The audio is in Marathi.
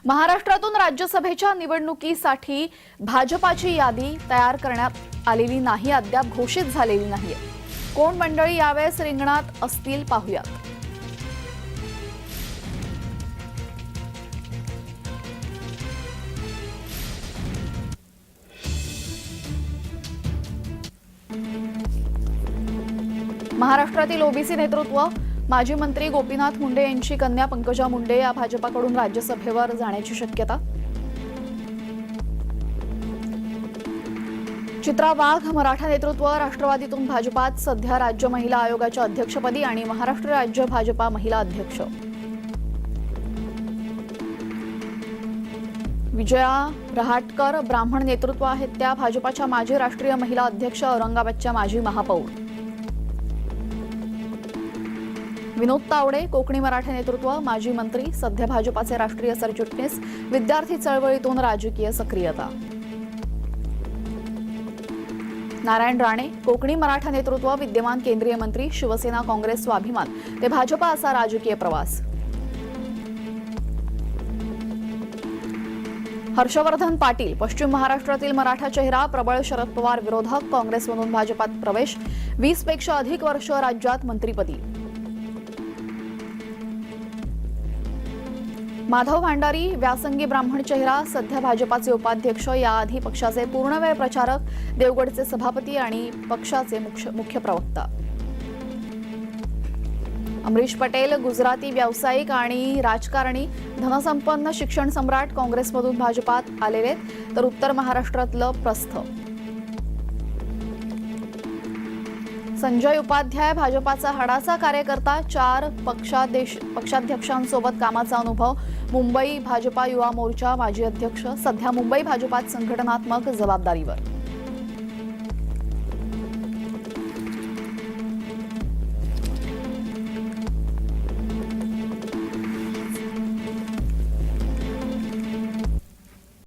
महाराष्ट्रातून राज्यसभेच्या निवडणुकीसाठी भाजपाची यादी तयार करण्यात आलेली नाही, अद्याप घोषित झालेली नाहीये। कोण मंडळी यावेळेस रिंगणात असतील पाहूयात। महाराष्ट्रातील ओबीसी नेतृत्व माजी मंत्री गोपीनाथ मुंडे यांची कन्या पंकजा मुंडे या भाजपाकडून राज्यसभेवर जाण्याची शक्यता। चित्रा वाघ मराठा नेतृत्व राष्ट्रवादीतून भाजपात सध्या राज्य महिला आयोगाच्या अध्यक्षपदी आणि महाराष्ट्र राज्य भाजपा महिला अध्यक्ष। विजया रहाटकर ब्राह्मण नेतृत्व आहेत त्या भाजपाच्या माजी राष्ट्रीय महिला अध्यक्ष, औरंगाबादच्या माजी महापौर। विनोद तावडे कोकणी मराठा नेतृत्व माजी मंत्री, सध्या भाजपाचे राष्ट्रीय सरचिटणीस, विद्यार्थी चळवळीतून राजकीय सक्रियता। नारायण राणे कोकणी मराठा नेतृत्व विद्यमान केंद्रीय मंत्री, शिवसेना काँग्रेस स्वाभिमान ते भाजपा असा राजकीय प्रवास। हर्षवर्धन पाटील पश्चिम महाराष्ट्रातील मराठा चेहरा, प्रबळ शरद पवार विरोधक, काँग्रेसमधून भाजपात प्रवेश, 20 पेक्षा अधिक वर्ष राज्यात मंत्रिपदी। माधव भांडारी व्यासंगी ब्राह्मण चेहरा, सध्या भाजपाचे उपाध्यक्ष, याआधी पक्षाचे पूर्णवेळ प्रचारक, देवगडचे सभापती आणि पक्षाचे मुख्य प्रवक्ता। अमरीश पटेल गुजराती व्यावसायिक आणि राजकारणी, धनसंपन्न शिक्षण सम्राट, काँग्रेसमधून भाजपात आलेले, तर उत्तर महाराष्ट्रातलं प्रस्थ। संजय उपाध्याय भाजपाचा हाडाचा कार्यकर्ता, 4 पक्षाध्यक्षांसोबत कामाचा अनुभव, मुंबई भाजपा युवा मोर्चा माजी अध्यक्ष, सध्या मुंबई भाजपात संघटनात्मक जबाबदारीवर।